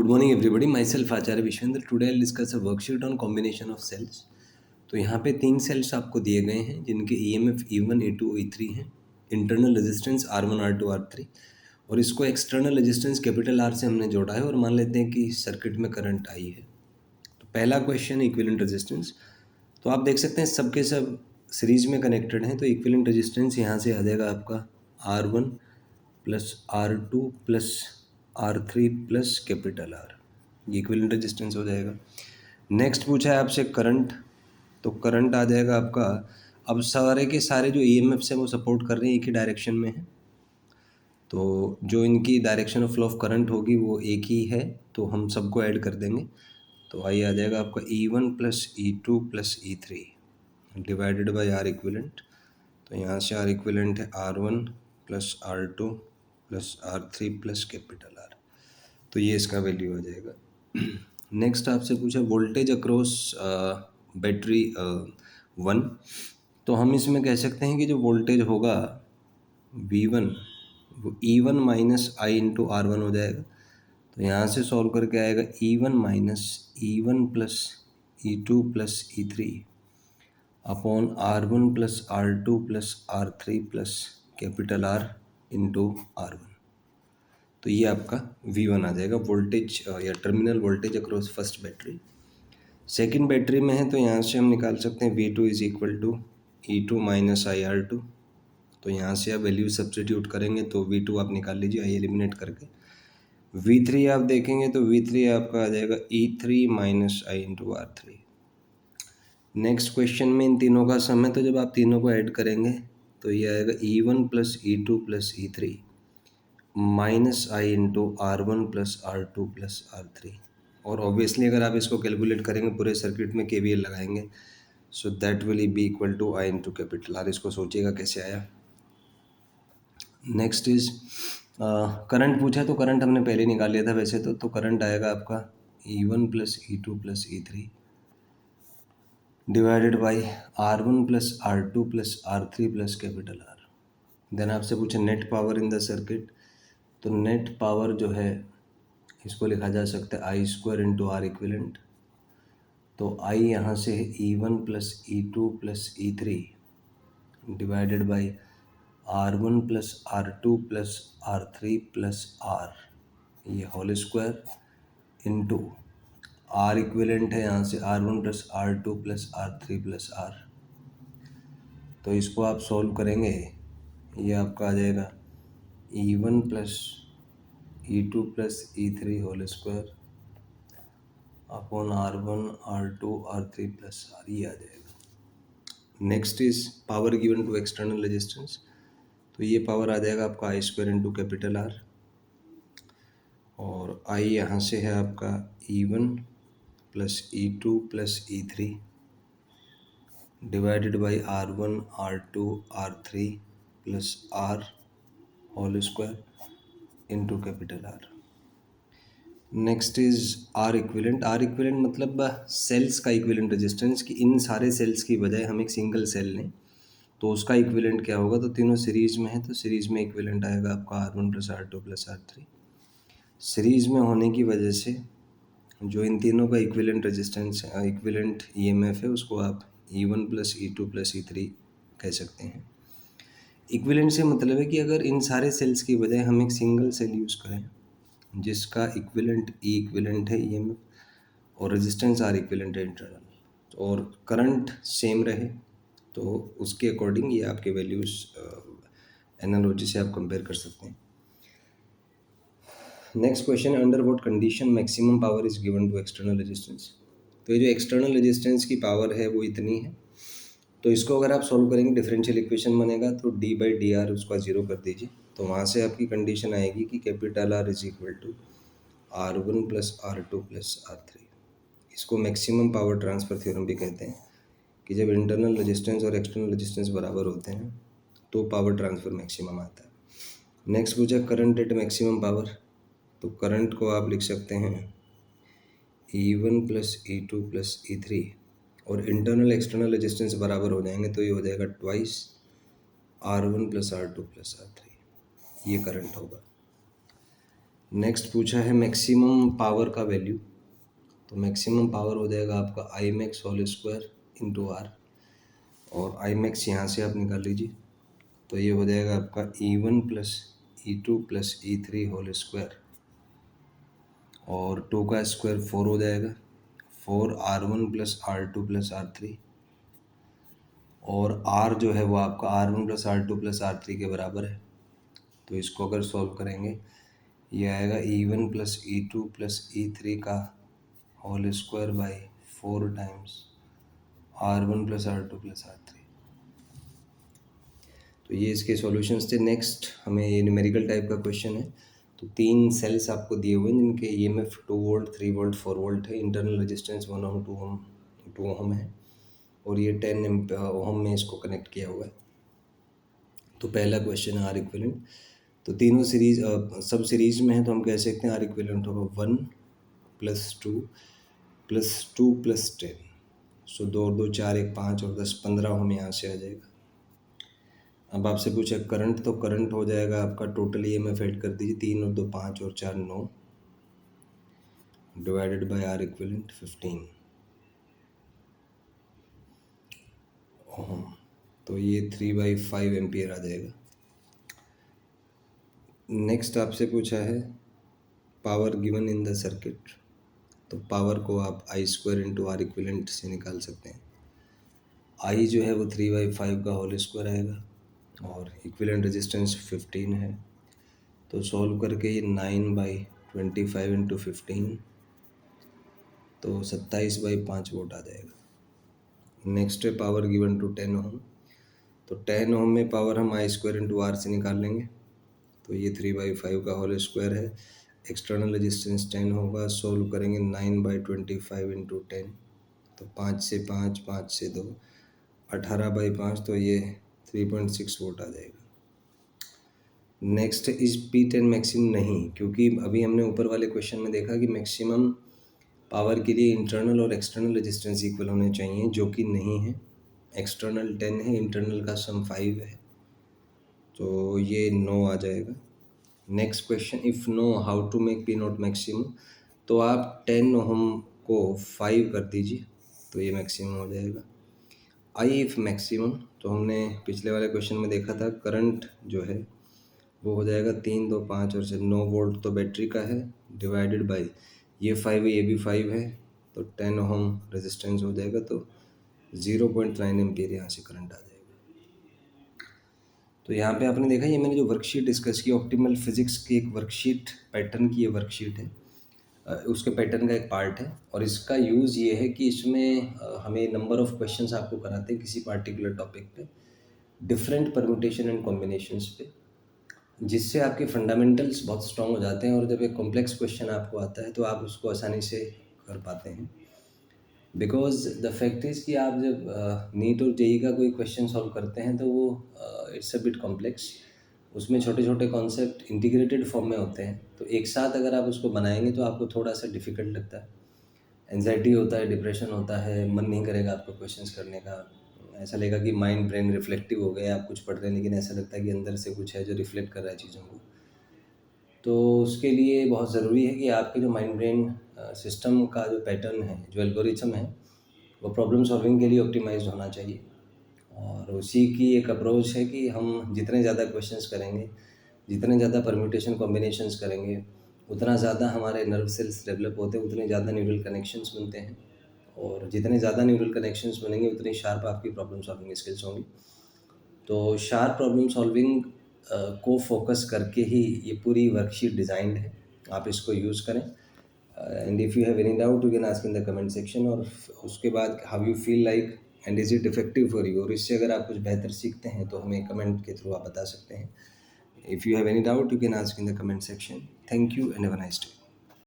Good morning everybody. Myself Acharya Vishvendra. Today I'll discuss a worksheet on combination of cells. तो यहाँ पे 3 sales आपको दिए गए हैं जिनके EMF E1, E2, E3 हैं. Internal resistance R1, R2, R3 और इसको एक्सटर्नल रेजिस्टेंस कैपिटल R से हमने जोड़ा है और मान लेते हैं कि सर्किट में करंट आई है. तो पहला क्वेश्चन इक्विवेलेंट रेजिस्टेंस. तो आप देख सकते हैं सबके सब सीरीज में कनेक्टेड हैं. तो इक्विवेलेंट रेजिस्टेंस यहाँ से आ जाएगा आपका R1 plus R2 plus R3 plus capital R. ये इक्विवेलेंट रेजिस्टेंस हो जाएगा. नेक्स्ट पूछा है आपसे करंट. तो करंट आ जाएगा आपका. अब सारे के सारे जो EMFs हैं वो सपोर्ट कर रहे हैं एक ही डायरेक्शन में है. तो जो इनकी direction of flow of current होगी वो एक ही है. तो हम सबको ऐड कर देंगे. तो आइए आ जाएगा आपका E1 plus E2 plus E3 divided by R equivalent. तो यहाँ से R इक्विवेलेंट है R1 plus R2 plus R3 plus capital R. तो ये इसका वैल्यू आ जाएगा. नेक्स्ट आपसे पूछा वोल्टेज अक्रॉस बैटरी 1. तो हम इसमें कह सकते हैं कि जो वोल्टेज होगा V1 वो E1 minus I into R1 हो जाएगा. तो यहाँ से सॉल्व करके आएगा E1 minus E1 plus E2 plus E3 upon R1 plus R2 plus R3 plus capital R into R1. तो ये आपका V1 आ जाएगा वोल्टेज या terminal voltage across first battery. Second battery में है तो यहाँ से हम निकाल सकते हैं V2 is equal to E2 minus IR2. तो यहाँ से आप वैल्यू सब्स्टिट्यूट करेंगे तो V2 आप निकाल लीजिए आई एलिमिनेट करके. V3 आप देखेंगे तो V3 आपका आ जाएगा E3 minus I into R3. Next question में इन तीनों का सम है तो जब आप तीनों को ऐड करेंगे तो ये आएगा E1 plus E2 plus E3 minus I into R1 plus R2 plus R3. और ऑब्वियसली अगर आप इसको कैलकुलेट करेंगे पूरे सर्किट में KVL लगाएंगे so that will be equal to I into capital R. इसको सोचिएगा कैसे आया. नेक्स्ट इज करंट पूछा. तो करंट हमने पहले निकाल लिया था वैसे तो करंट आएगा आपका E1 plus E2 plus E3 divided by R1 plus R2 plus R3 plus capital R. Then आपसे पूछा net power in the circuit. तो नेट पावर जो है इसको लिखा जा सकता है I square into R equivalent. तो आई यहाँ से है E1 plus E2 plus E3 divided by R1 plus R2 plus R3 plus R ये whole square into R equivalent है यहाँ से R1 plus R2 plus R3 plus R. तो इसको आप सॉल्व करेंगे ये आपका आ जाएगा E1 plus E2 plus E3 whole square upon R1 R2 R3 plus R. ये आ जाएगा. Next is power given to external resistance. तो ये पावर आ जाएगा आपका I square into capital R. और आई यहाँ से है आपका E1 plus E2 plus E3 divided by R1 R2 R3 plus R whole square into capital R. Next is R equivalent. R equivalent मतलब सेल्स का इक्विवेलेंट रेजिस्टेंस कि इन सारे sales की बजाय हम एक सिंगल सेल लें तो उसका इक्विवेलेंट क्या होगा. तो तीनों सीरीज़ में है तो सीरीज़ में इक्विवेलेंट आएगा आपका R1 plus R2 plus R3. Series में होने की वजह से जो इन तीनों का इक्विवेलेंट रेजिस्टेंस इक्विवेलेंट EMF है उसको आप E1 plus E2 plus E3 कह सकते हैं. इक्विवेलेंट से मतलब है कि अगर इन सारे सेल्स की बजाय हम एक सिंगल सेल यूज़ करें जिसका इक्विवेलेंट E इक्विवेलेंट है EMF और रेजिस्टेंस R इक्विवेलेंट है इंटरनल और करंट सेम रहे तो उसके अकॉर्डिंग ये आपके वैल्यूज़ एनालॉजी से आप कंपेयर कर सकते हैं. नेक्स्ट क्वेश्चन है under what condition maximum power is given to external resistance. तो ये जो एक्सटर्नल रेजिस्टेंस की पावर है वो इतनी है. तो इसको अगर आप सॉल्व करेंगे डिफरेंशियल इक्वेशन बनेगा तो d/dr उसका 0 कर दीजिए. तो वहाँ से आपकी कंडीशन आएगी कि capital R is equal to R1 plus R2 plus R3. इसको मैक्सिमम पावर ट्रांसफ़र थ्योरम भी कहते हैं कि जब इंटरनल रेजिस्टेंस और एक्सटर्नल रेजिस्टेंस बराबर होते हैं तो पावर ट्रांसफ़र मैक्सिमम आता है. नेक्स्ट पूछा करंट एट मैक्सिमम पावर. तो करंट को आप लिख सकते हैं E1 plus E2 plus E3 और इंटरनल एक्सटर्नल रेजिस्टेंस बराबर हो जाएंगे तो ये हो जाएगा twice R1 plus R2 plus R3. ये करंट होगा. नेक्स्ट पूछा है मैक्सिमम पावर का वैल्यू। तो मैक्सिमम पावर हो जाएगा आपका I max whole square into R, और आई मैक्स यहाँ से आप निकाल लीजिए। तो ये हो जाएगा आपका E1 plus E2 plus E3 whole square, और 2 का स्क्वायर 4 हो जाएगा, 4R1 plus R2 plus R3, और R जो है वो आपका R1 plus R2 plus R3 के बराबर है। तो इसको अगर सॉल्व करेंगे ये आएगा E1 plus E2 plus E3 का whole square by 4 times R1 plus R2 plus R3। तो ये इसके सॉल्यूशंस थे। नेक्स्ट हमें ये न्यूमेरिकल टाइप का क्वेश्चन है। तो 3 सेल्स आपको दिए हुए हैं जिनके EMF 2 वोल्ट, 3 वोल्ट, 4 वोल्ट है। इंटरनल रेजिस्टेंस 1 ओम, 2 ओम है, और ये 10 ओम में इसको कनेक्ट किया हुआ है। तो पहला क्वेश्चन है आर इक्विवेलेंट। तो तीनों सीरीज सब सीरीज में है, तो हम कह सकते हैं आर इक्विवेलेंट होगा 1 प्लस 2 प्लस 2 प्लस 10। सो 2 और 2 4, 1 5 और 10 15 ओम यहाँ से आ जाएगा। अब आपसे पूछा करंट, तो करंट हो जाएगा आपका टोटल EMF ऐड कर दीजिए, 3 और 2 5 और 4 9, डिवाइडेड बाय आर इक्विवेलेंट 15 ओम। तो ये 3/5 एम्पियर आ जाएगा। नेक्स्ट आपसे पूछा है power given in the circuit. तो पावर को आप आई स्क्वायर इंटू आर इक्विवेलेंट से निकाल सकते हैं। आई जो है वो 3/5 का होल स्क्वायर आएगा, और इक्विवेलेंट रेजिस्टेंस 15 है। तो सॉल्व करके ये 9/25 इंटू 15, तो 27/5 वोल्ट आ जाएगा। नेक्स्ट है पावर गिवन टू 10 ओम। तो 10 ओम में पावर हम आई स्क्वायर इंटू आर से निकाल लेंगे। तो ये 3/5 का होल स्क्वायर है। एक्सटर्नल रेजिस्टेंस 10 होगा। सोल्व करेंगे 9/25 इंटू 10, तो 5 से 5, 5 से 2, 18/5, तो ये 3.6 वोल्ट आ जाएगा। नेक्स्ट इज P10 मैक्सिमम नहीं, क्योंकि अभी हमने ऊपर वाले क्वेश्चन में देखा कि मैक्सिमम पावर के लिए इंटरनल और एक्सटर्नल रेजिस्टेंस इक्वल होने चाहिए, जो कि नहीं है। एक्सटर्नल 10 है, इंटरनल का सम 5 है, तो ये नो आ जाएगा। Next question, if no how to make P0 maximum. तो आप 10 ओम को 5 कर दीजिए, तो ये मैक्सिमम हो जाएगा। आई इफ मैक्सिमम, तो हमने पिछले वाले क्वेश्चन में देखा था करंट जो है वो हो जाएगा 3 2 5 और 9 वोल्ट तो बैटरी का है, डिवाइडेड बाई ये 5 है, ये भी 5 है, तो 10 ओम रेजिस्टेंस हो जाएगा। तो 0.9 एम्पियर यहाँ से करंट आ जाएगा। तो यहाँ पे आपने देखा, ये मैंने जो वर्कशीट डिस्कस की ऑप्टिमल फिजिक्स की एक वर्कशीट पैटर्न की ये वर्कशीट है, उसके पैटर्न का एक पार्ट है। और इसका यूज़ ये है कि इसमें हमें नंबर ऑफ़ क्वेश्चंस आपको कराते हैं किसी पार्टिकुलर टॉपिक पे, डिफरेंट परम्यूटेशन एंड कॉम्बिनेशंस पे, जिससे आपके फंडामेंटल्स बहुत स्ट्रॉन्ग हो जाते हैं, और जब एक कॉम्प्लेक्स क्वेश्चन आपको आता है तो आप उसको आसानी से कर पाते हैं। बिकॉज द फैक्ट इज़ कि आप जब नीट और जेई का कोई क्वेश्चन सॉल्व करते हैं तो वो इट्स अ बिट कॉम्प्लेक्स, उसमें छोटे छोटे कॉन्सेप्ट इंटीग्रेटेड फॉर्म में होते हैं, तो एक साथ अगर आप उसको बनाएंगे तो आपको थोड़ा सा डिफ़िकल्ट लगता है, एंजाइटी होता है, डिप्रेशन होता है, मन नहीं करेगा आपको क्वेश्चंस करने का, ऐसा लगेगा कि माइंड ब्रेन रिफ्लेक्टिव हो गया, आप कुछ पढ़ रहे हैं लेकिन ऐसा लगता है कि अंदर से कुछ है जो रिफ्लेक्ट कर रहा है चीज़ों को। तो उसके लिए बहुत ज़रूरी है कि आपके जो माइंड ब्रेन सिस्टम का जो पैटर्न है, जो एल्गोरिथम है, वो प्रॉब्लम सॉल्विंग के लिए ऑप्टिमाइज्ड होना चाहिए। और उसी की एक अप्रोच है कि हम जितने ज़्यादा क्वेश्चंस करेंगे, जितने ज़्यादा परम्यूटेशन कॉम्बिनेशंस करेंगे, उतना ज़्यादा हमारे नर्व सेल्स डेवलप होते हैं, उतने ज़्यादा न्यूरल कनेक्शंस बनते हैं, और जितने ज़्यादा न्यूरल कनेक्शंस बनेंगे उतनी शार्प आपकी प्रॉब्लम सॉल्विंग स्किल्स होंगी। तो शार्प प्रॉब्लम सॉल्विंग को फोकस करके ही ये पूरी वर्कशीट डिज़ाइंड है। आप इसको यूज़ करें, and if you have any doubt you can ask in the comment section. और उसके बाद how you feel like and is it effective for you, और इससे अगर आप कुछ बेहतर सीखते हैं तो हमें कमेंट के थ्रू आप बता सकते हैं। If you have any doubt you can ask in the comment section. Thank you and have a nice day.